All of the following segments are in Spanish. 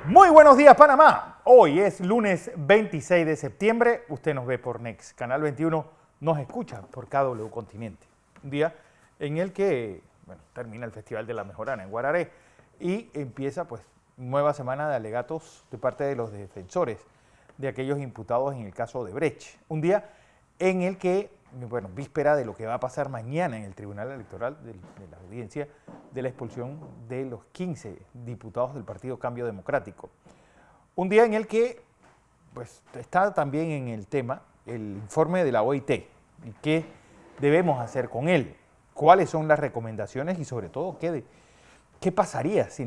Muy buenos días, Panamá. Hoy es lunes 26 de septiembre. Usted nos ve por Next. Canal 21 nos escucha por KW Continente. Un día en el que termina el Festival de la Mejorana en Guararé y empieza nueva semana de alegatos de parte de los defensores de aquellos imputados en el caso de Brecht. Un día en el que, víspera de lo que va a pasar mañana en el Tribunal Electoral de la audiencia de la expulsión de los 15 diputados del Partido Cambio Democrático. Un día en el que está también en el tema el informe de la OIT y qué debemos hacer con él, cuáles son las recomendaciones y sobre todo qué pasaría si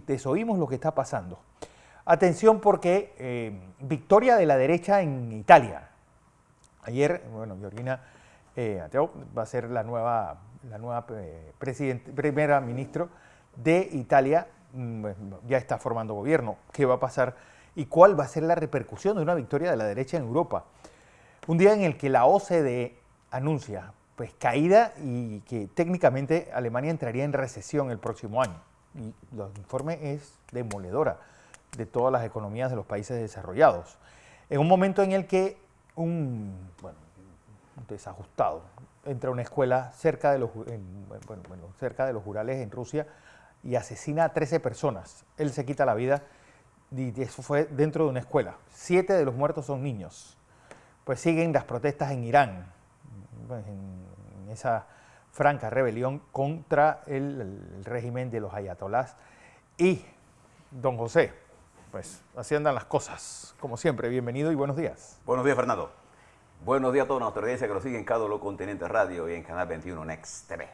desoímos lo que está pasando. Atención porque victoria de la derecha en Italia. Ayer, Giorgina Matteo va a ser la nueva primera ministra de Italia. Ya está formando gobierno. ¿Qué va a pasar y cuál va a ser la repercusión de una victoria de la derecha en Europa? Un día en el que la OCDE anuncia caída y que técnicamente Alemania entraría en recesión el próximo año. Y el informe es demoledora de todas las economías de los países desarrollados. En un momento en el que un desajustado entra a una escuela cerca de los Urales en Rusia y asesina a 13 personas. Él se quita la vida y eso fue dentro de una escuela. 7 de los muertos son niños. Pues siguen las protestas en Irán, en esa franca rebelión contra el régimen de los ayatolás. Y don José, así andan las cosas. Como siempre, bienvenido y buenos días. Buenos días, Fernando. Buenos días a toda nuestra audiencia que nos sigue en KW Continente Radio y en Canal 21 Next TV.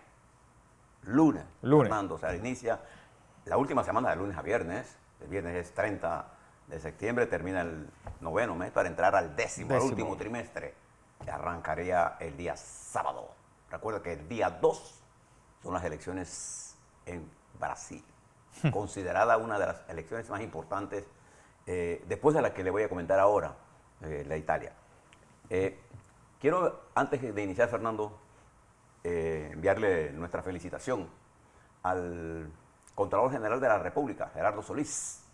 Lunes. Fernando, inicia la última semana de lunes a viernes. El viernes es 30 de septiembre, termina el noveno mes para entrar al décimo. El último trimestre. Arrancaría el día sábado. Recuerda que el día 2 son las elecciones en Brasil. Considerada una de las elecciones más importantes después de la que le voy a comentar ahora, la Italia. Quiero, antes de iniciar, Fernando, enviarle nuestra felicitación al Contralor General de la República, Gerardo Solís,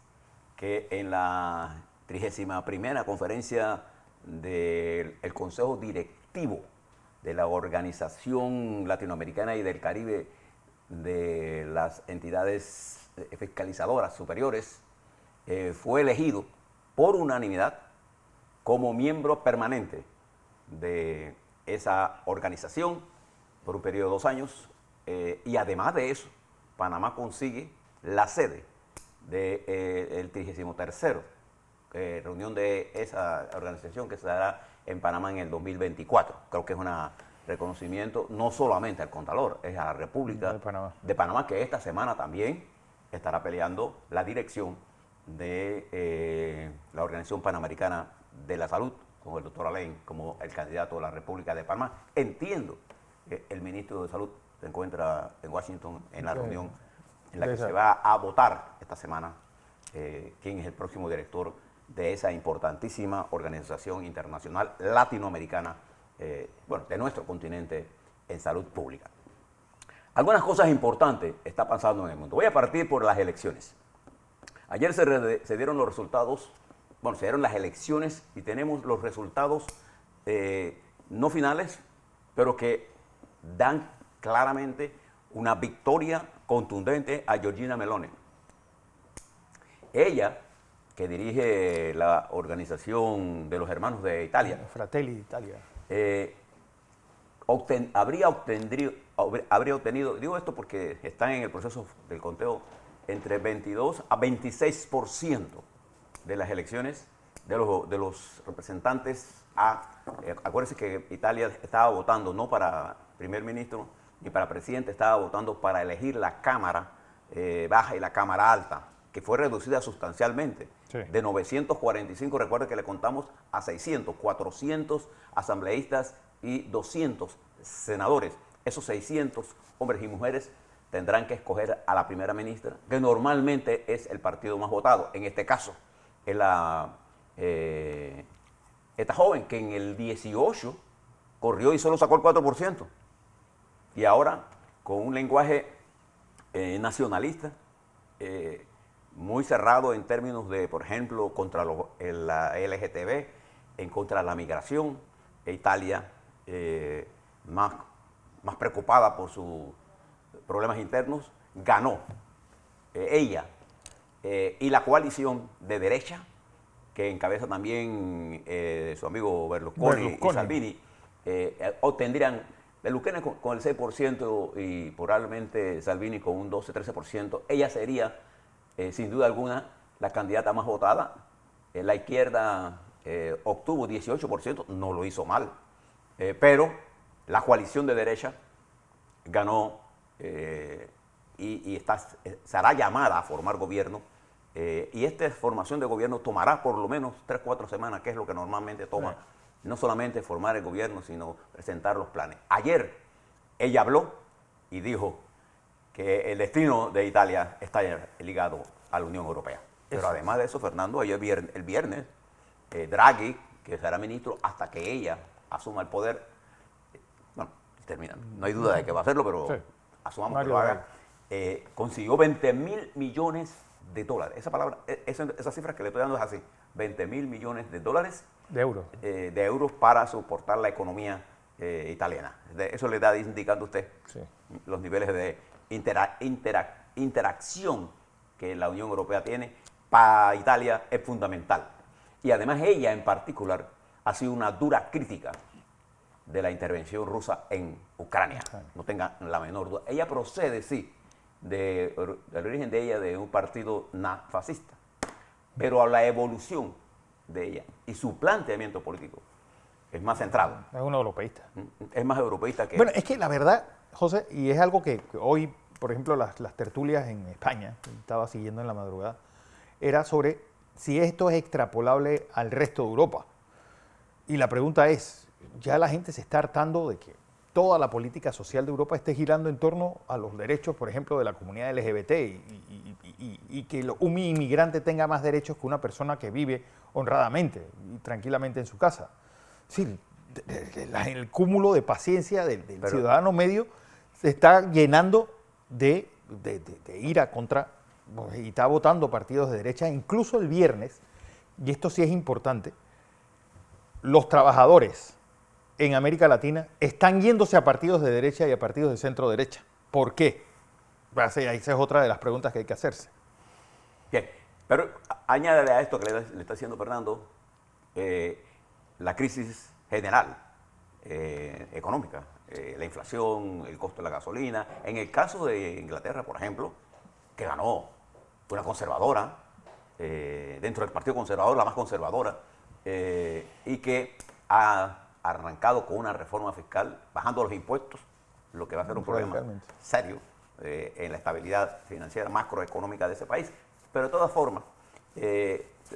que en la 31ª conferencia del Consejo Directivo de la Organización Latinoamericana y del Caribe de las entidades fiscalizadoras superiores, fue elegido por unanimidad como miembro permanente de esa organización por un periodo de 2 años. Y además de eso, Panamá consigue la sede del 33º reunión de esa organización que se dará en Panamá en el 2024. Creo que es un reconocimiento no solamente al Contralor, es a la República de Panamá, que esta semana también estará peleando la dirección de la Organización Panamericana de la Salud, con el doctor Alain como el candidato de la República de Panamá. Entiendo que el ministro de Salud se encuentra en Washington en la reunión en la que se va a votar esta semana quién es el próximo director de esa importantísima organización internacional latinoamericana, de nuestro continente en salud pública. Algunas cosas importantes están pasando en el mundo. Voy a partir por las elecciones. Ayer se dieron los resultados, se dieron las elecciones y tenemos los resultados no finales, pero que dan claramente una victoria contundente a Giorgina Meloni. Ella, que dirige la organización de los hermanos de Italia, Fratelli d'Italia, habría obtenido, digo esto porque están en el proceso del conteo, entre 22 a 26% de las elecciones de los representantes acuérdense que Italia estaba votando no para primer ministro ni para presidente, estaba votando para elegir la Cámara Baja y la Cámara Alta, que fue reducida sustancialmente. Sí. De 945, recuerden que le contamos a 600, 400 asambleístas y 200 senadores. Esos 600 hombres y mujeres tendrán que escoger a la primera ministra, que normalmente es el partido más votado. En este caso, es esta joven que en el 18 corrió y solo sacó el 4%. Y ahora, con un lenguaje nacionalista, muy cerrado en términos de, por ejemplo, contra la LGTB, en contra de la migración. Italia, más preocupada por sus problemas internos, ganó ella y la coalición de derecha, que encabeza también su amigo Berlusconi y Salvini, obtendrían Berlusconi con el 6% y probablemente Salvini con un 12-13%. Ella sería, sin duda alguna, la candidata más votada. La izquierda obtuvo 18%, no lo hizo mal, pero la coalición de derecha ganó y será llamada a formar gobierno. Y esta formación de gobierno tomará por lo menos 3-4 semanas, que es lo que normalmente toma, no solamente formar el gobierno, sino presentar los planes. Ayer ella habló y dijo que el destino de Italia está ligado a la Unión Europea. Pero además de eso, Fernando, ayer el viernes, Draghi, que será ministro hasta que ella asuma el poder, bueno, termina, no hay duda de que va a hacerlo, pero sí, asumamos Mario que lo haga, consiguió 20.000 millones de dólares. Esa palabra, esa cifra que le estoy dando es así, 20.000 millones de dólares. De euros. De euros para soportar la economía italiana. Eso le está indicando usted los niveles de interacción que la Unión Europea tiene para Italia es fundamental. Y además ella en particular ha sido una dura crítica de la intervención rusa en Ucrania. No tenga la menor duda. Ella procede, sí, del origen de ella de un partido fascista, pero a la evolución de ella y su planteamiento político es más centrado. Es un europeísta. Es más europeísta que... Bueno, es que la verdad, José, y es algo que hoy, por ejemplo, las tertulias en España, que estaba siguiendo en la madrugada, era sobre si esto es extrapolable al resto de Europa. Y la pregunta es, ya la gente se está hartando de que toda la política social de Europa esté girando en torno a los derechos, por ejemplo, de la comunidad LGBT y que un inmigrante tenga más derechos que una persona que vive honradamente y tranquilamente en su casa. Sí, el cúmulo de paciencia del ciudadano medio se está llenando de ira contra, y está votando partidos de derecha, incluso el viernes, y esto sí es importante, los trabajadores en América Latina están yéndose a partidos de derecha y a partidos de centro derecha. ¿Por qué? Esa es otra de las preguntas que hay que hacerse. Bien, pero añádale a esto que le está haciendo Fernando, la crisis general económica, la inflación, el costo de la gasolina. En el caso de Inglaterra, por ejemplo, que ganó una conservadora, dentro del Partido Conservador, la más conservadora, y que ha arrancado con una reforma fiscal, bajando los impuestos, lo que va a ser un problema serio en la estabilidad financiera macroeconómica de ese país. Pero de todas formas,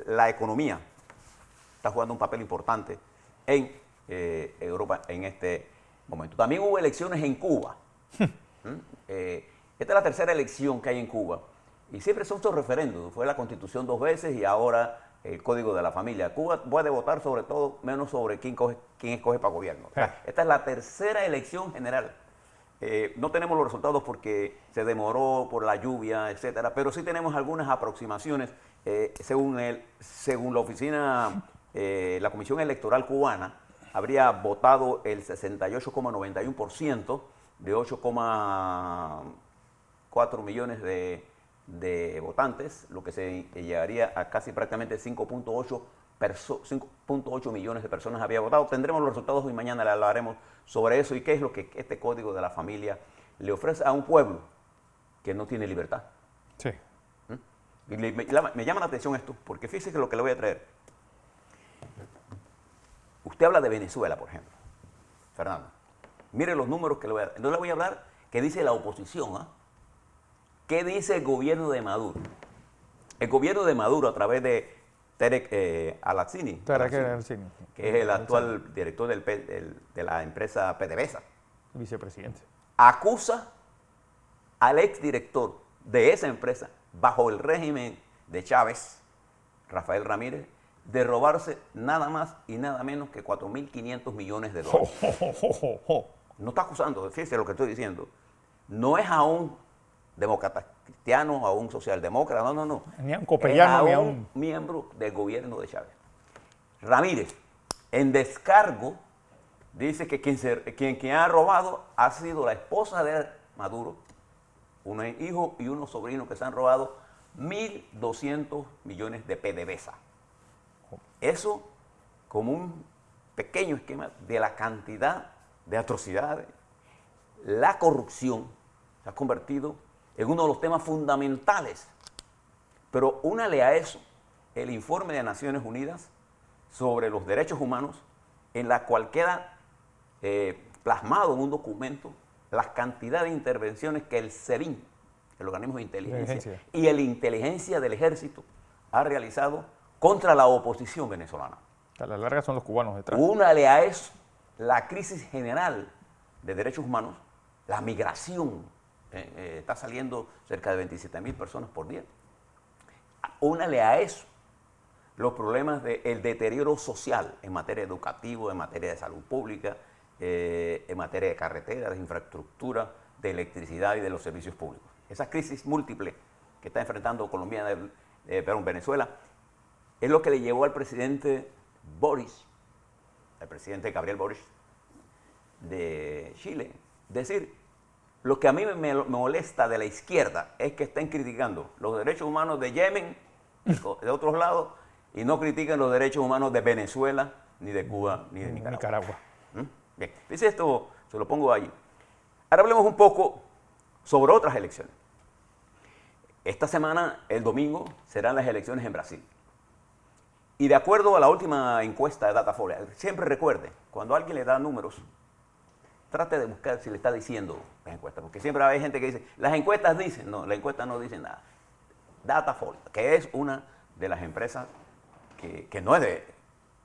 la economía está jugando un papel importante en Europa en este momento. También hubo elecciones en Cuba. Esta es la tercera elección que hay en Cuba. Y siempre son estos referéndums. Fue la Constitución 2 veces y ahora el Código de la Familia. Cuba puede votar sobre todo, menos sobre quién escoge para gobierno. O sea, esta es la tercera elección general. No tenemos los resultados porque se demoró por la lluvia, etcétera, pero sí tenemos algunas aproximaciones. Según la oficina, la Comisión Electoral Cubana, habría votado el 68,91% de 8,4 millones de votantes, lo que se llegaría a casi prácticamente 5.8 millones de personas había votado. Tendremos los resultados y mañana le hablaremos sobre eso y qué es lo que este Código de la Familia le ofrece a un pueblo que no tiene libertad. Sí. Y me llama la atención esto, porque fíjese que lo que le voy a traer. Usted habla de Venezuela, por ejemplo, Fernando. Mire los números que le voy a dar. No le voy a hablar qué dice la oposición, ¿ah? ¿Qué dice el gobierno de Maduro? El gobierno de Maduro, a través de Tarek Al-Assini, que es el actual director de la empresa PDVSA, vicepresidente, acusa al exdirector de esa empresa, bajo el régimen de Chávez, Rafael Ramírez, de robarse nada más y nada menos que 4.500 millones de dólares. No está acusando, fíjese lo que estoy diciendo. No es a un demócrata cristiano, a un socialdemócrata, no. Ni a un copellano, ni a un miembro del gobierno de Chávez. Ramírez, en descargo, dice que quien ha robado ha sido la esposa de Maduro, un hijo y unos sobrinos que se han robado 1.200 millones de PDVSA. Eso como un pequeño esquema de la cantidad de atrocidades. La corrupción se ha convertido en uno de los temas fundamentales. Pero únale a eso el informe de Naciones Unidas sobre los derechos humanos, en la cual queda plasmado en un documento la cantidad de intervenciones que el SEBIN, el organismo de inteligencia, y la inteligencia del ejército ha realizado contra la oposición venezolana. A la larga son los cubanos detrás. Únale a eso la crisis general de derechos humanos, la migración, está saliendo cerca de 27.000 personas por día. Únale a eso los problemas del deterioro social en materia educativa, en materia de salud pública, en materia de carreteras, de infraestructura, de electricidad y de los servicios públicos. Esa crisis múltiple que está enfrentando Venezuela, es lo que le llevó al presidente Boris, al presidente Gabriel Boric de Chile, decir, lo que a mí me molesta de la izquierda es que estén criticando los derechos humanos de Yemen, de otros lados, y no critican los derechos humanos de Venezuela, ni de Cuba, ni de Nicaragua. Bien, dice esto, se lo pongo ahí. Ahora hablemos un poco sobre otras elecciones. Esta semana, el domingo, serán las elecciones en Brasil. Y de acuerdo a la última encuesta de Datafolha, siempre recuerde, cuando alguien le da números, trate de buscar si le está diciendo las encuestas, porque siempre hay gente que dice, las encuestas dicen, no, las encuestas no dicen nada. Datafolha, que es una de las empresas que no es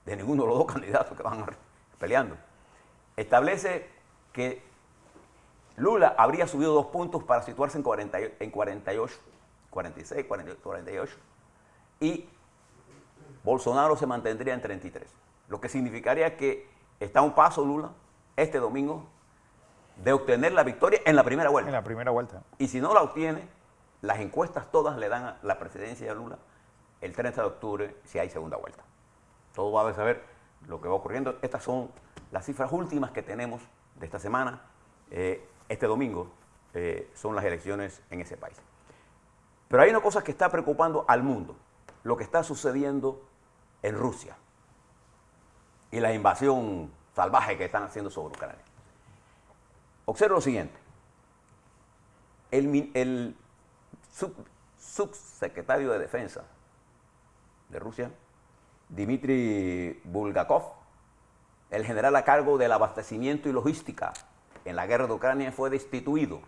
de ninguno de los dos candidatos que van peleando, establece que Lula habría subido 2 puntos para situarse en 48, 46, 48, y Bolsonaro se mantendría en 33, lo que significaría que está a un paso Lula este domingo de obtener la victoria en la primera vuelta. En la primera vuelta. Y si no la obtiene, las encuestas todas le dan la presidencia a Lula el 30 de octubre si hay segunda vuelta. Todo va a saber lo que va ocurriendo. Estas son las cifras últimas que tenemos de esta semana. Este domingo son las elecciones en ese país. Pero hay una cosa que está preocupando al mundo, lo que está sucediendo en Rusia y la invasión salvaje que están haciendo sobre Ucrania. Observa lo siguiente. El subsecretario de Defensa de Rusia, Dmitry Bulgakov, el general a cargo del abastecimiento y logística en la guerra de Ucrania, fue destituido.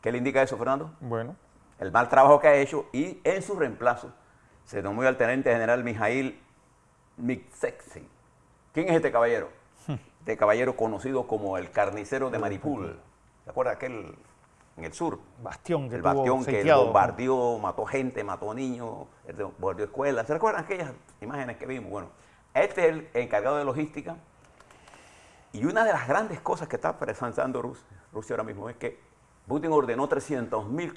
¿Qué le indica eso, Fernando? Bueno. El mal trabajo que ha hecho, y en su reemplazo se nombró al teniente general Mikhail Mixexi. ¿Quién es este caballero? Este caballero conocido como el carnicero de Mariupol. ¿Se acuerda aquel en el sur? Bastión que el bastión que sitiado. bombardeó, mató gente, mató niños, bombardeó escuelas. ¿Se recuerdan aquellas imágenes que vimos? Bueno, este es el encargado de logística. Y una de las grandes cosas que está presentando Rusia ahora mismo es que Putin ordenó 300.000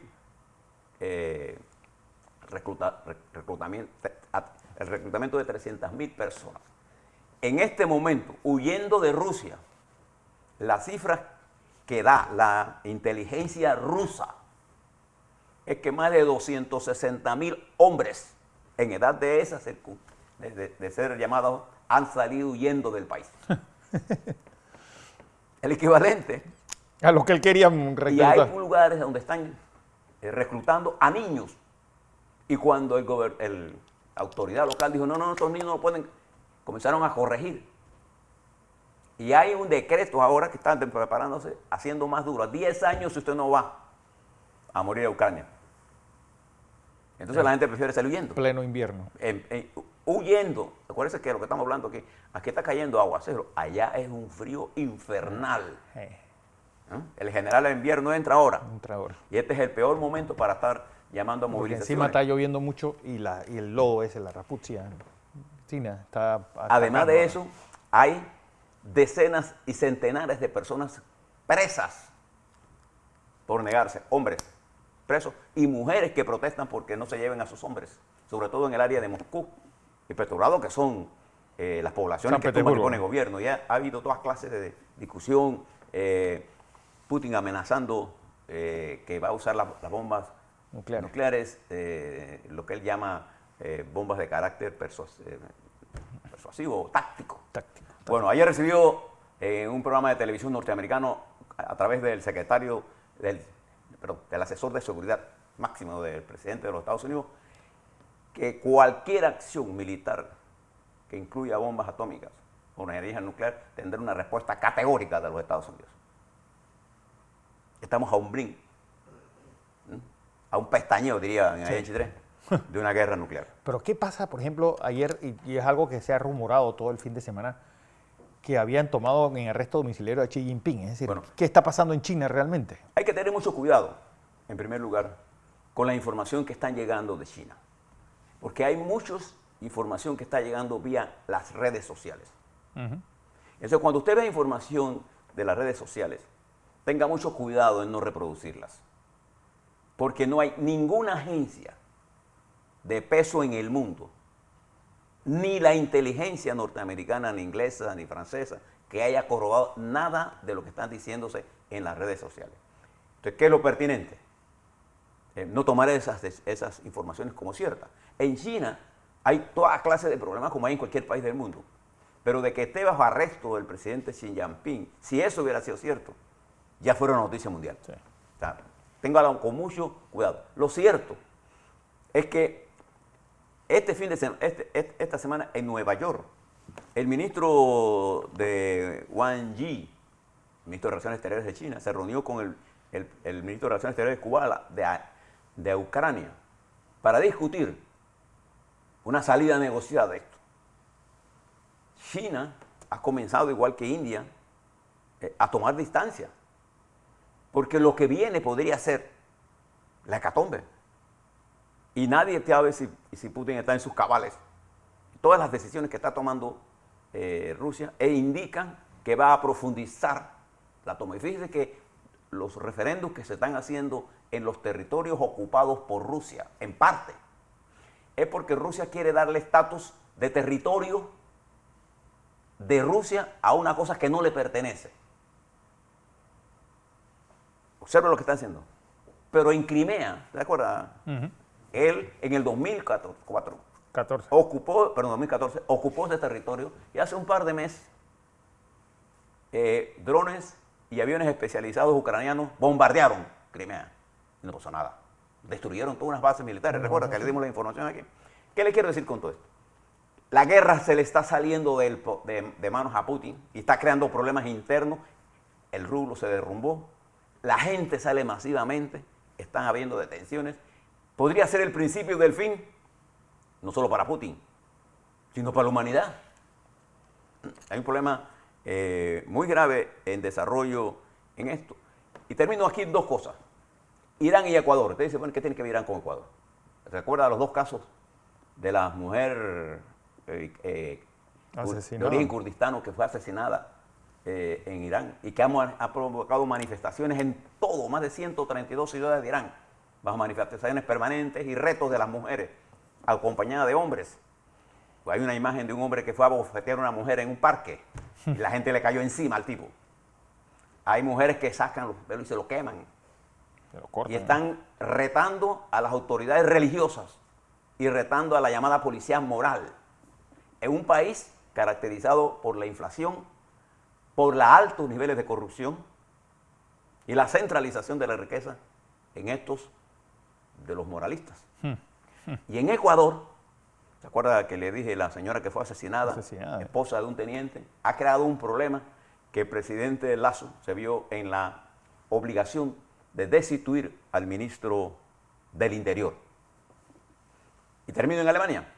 el reclutamiento de 300.000 personas. En este momento, huyendo de Rusia, las cifras que da la inteligencia rusa es que más de 260.000 hombres en edad de ser llamados han salido huyendo del país. El equivalente a lo que él quería reclutar. Y hay lugares donde están reclutando a niños. Y cuando la autoridad local dijo, no, estos niños no pueden, comenzaron a corregir. Y hay un decreto ahora que están preparándose, haciendo más duro. 10 años si usted no va a morir a Ucrania. Entonces la gente prefiere salir huyendo. Pleno invierno. Huyendo. Acuérdense que lo que estamos hablando aquí está cayendo aguacero. Allá es un frío infernal. El general de invierno entra ahora. Y este es el peor momento para estar llamando a movilizaciones. Encima está lloviendo mucho y el lodo ese, la raputzia está Además de eso, hay decenas y centenares de personas presas por negarse, hombres presos y mujeres que protestan porque no se lleven a sus hombres, sobre todo en el área de Moscú y Petrogrado, que son las poblaciones que toman y pone el gobierno. Ya ha habido todas clases de discusión, Putin amenazando que va a usar las bombas nucleares, lo que él llama bombas de carácter persuasivo o táctico. Bueno, ayer recibió un programa de televisión norteamericano a través del secretario, del asesor de seguridad máximo del presidente de los Estados Unidos, que cualquier acción militar que incluya bombas atómicas o energía nuclear tendrá una respuesta categórica de los Estados Unidos. Estamos a un brinco, a un pestañeo, diría en H3, de una guerra nuclear. Pero ¿qué pasa, por ejemplo, ayer, y es algo que se ha rumorado todo el fin de semana, que habían tomado en arresto domiciliario a Xi Jinping? Es decir, bueno, ¿qué está pasando en China realmente? Hay que tener mucho cuidado, en primer lugar, con la información que están llegando de China. Porque hay mucha información que está llegando vía las redes sociales. Entonces, cuando usted ve información de las redes sociales, tenga mucho cuidado en no reproducirlas. Porque no hay ninguna agencia de peso en el mundo, ni la inteligencia norteamericana, ni inglesa, ni francesa, que haya corroborado nada de lo que están diciéndose en las redes sociales. Entonces, ¿qué es lo pertinente? No tomar esas informaciones como ciertas. En China hay toda clase de problemas como hay en cualquier país del mundo. Pero de que esté bajo arresto el presidente Xi Jinping, si eso hubiera sido cierto, ya fuera una noticia mundial. Sí. O sea, téngalo con mucho cuidado. Lo cierto es que esta semana en Nueva York, el ministro de Wang Yi, ministro de Relaciones Exteriores de China, se reunió con el ministro de Relaciones Exteriores de Cuba, de Ucrania, para discutir una salida negociada de esto. China ha comenzado, igual que India, a tomar distancia, porque lo que viene podría ser la hecatombe. Y nadie sabe si Putin está en sus cabales. Todas las decisiones que está tomando Rusia indican que va a profundizar la toma. Y fíjense que los referendos que se están haciendo en los territorios ocupados por Rusia, en parte, es porque Rusia quiere darle estatus de territorio de Rusia a una cosa que no le pertenece. Observen lo que están haciendo. Pero en Crimea, ¿se acuerdan? Él en el 2014 ocupó ese territorio y hace un par de meses drones y aviones especializados ucranianos bombardearon Crimea. Y no pasó nada. Destruyeron todas unas bases militares. Recuerda que le dimos la información aquí. ¿Qué le quiero decir con todo esto? La guerra se le está saliendo de manos a Putin y está creando problemas internos. El rublo se derrumbó. La gente sale masivamente. Están habiendo detenciones. Podría ser el principio del fin, no solo para Putin, sino para la humanidad. Hay un problema muy grave en desarrollo en esto. Y termino aquí en dos cosas. Irán y Ecuador. Usted dice, bueno, ¿qué tiene que ver Irán con Ecuador? ¿Recuerda los dos casos de la mujer de origen kurdistano que fue asesinada en Irán y que ha provocado manifestaciones en todo, más de 132 ciudades de Irán, bajo manifestaciones permanentes y retos de las mujeres, acompañadas de hombres? Hay una imagen de un hombre que fue a bofetear a una mujer en un parque y la gente le cayó encima al tipo. Hay mujeres que sacan los pelos y se lo queman. Y están retando a las autoridades religiosas y retando a la llamada policía moral. En un país caracterizado por la inflación, por los altos niveles de corrupción y la centralización de la riqueza en estos de los moralistas. Y en Ecuador, ¿se acuerda que le dije la señora que fue asesinada, esposa de un teniente? Ha creado un problema que el presidente Lasso se vio en la obligación de destituir al ministro del Interior. Y termino en Alemania.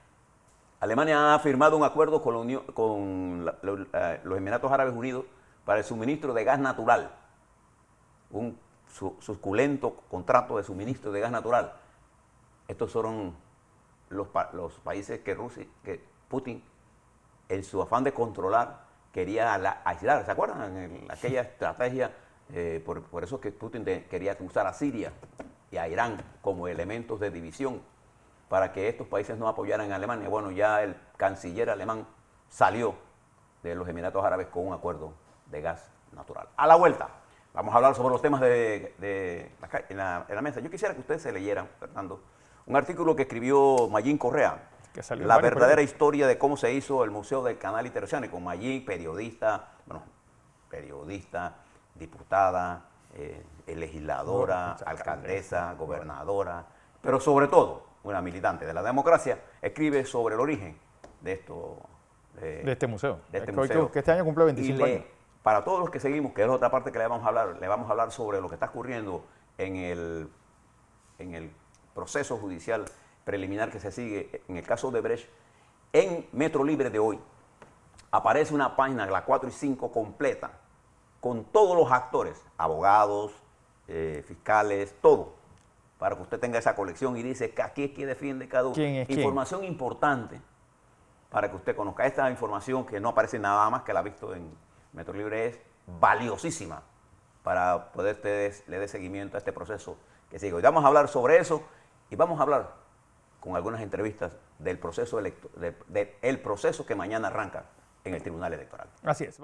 Alemania ha firmado un acuerdo con los Emiratos Árabes Unidos para el suministro de gas natural. Un suculento contrato de suministro de gas natural. Estos son los países que Putin, en su afán de controlar, quería aislar. ¿Se acuerdan? En aquella estrategia Por eso que Putin quería usar a Siria y a Irán como elementos de división para que estos países no apoyaran a Alemania. Bueno, ya el canciller alemán salió de los Emiratos Árabes con un acuerdo de gas natural. A la vuelta, vamos a hablar sobre los temas en la mesa. Yo quisiera que ustedes se leyeran, Fernando, un artículo que escribió Mayín Correa, la verdadera historia de cómo se hizo el Museo del Canal Interoceánico. Mayín, periodista, diputada, legisladora, alcaldesa, gobernadora, pero sobre todo una militante de la democracia, escribe sobre el origen de esto. De este museo. Museo. Que este año cumple 25 años. Para todos los que seguimos, que es otra parte que le vamos a hablar sobre lo que está ocurriendo en el proceso judicial preliminar que se sigue en el caso de Brecht. En Metro Libre de hoy aparece una página, la 4 y 5, completa, con todos los actores, abogados, fiscales, todo, para que usted tenga esa colección y dice que aquí es que defiende cada uno. ¿Quién es información importante para que usted conozca. Esta información que no aparece nada más que la ha visto en Metro Libre es valiosísima para poder ustedes le dé seguimiento a este proceso que sigue. Hoy vamos a hablar sobre eso y vamos a hablar con algunas entrevistas del proceso, del proceso que mañana arranca en el Tribunal Electoral. Así es.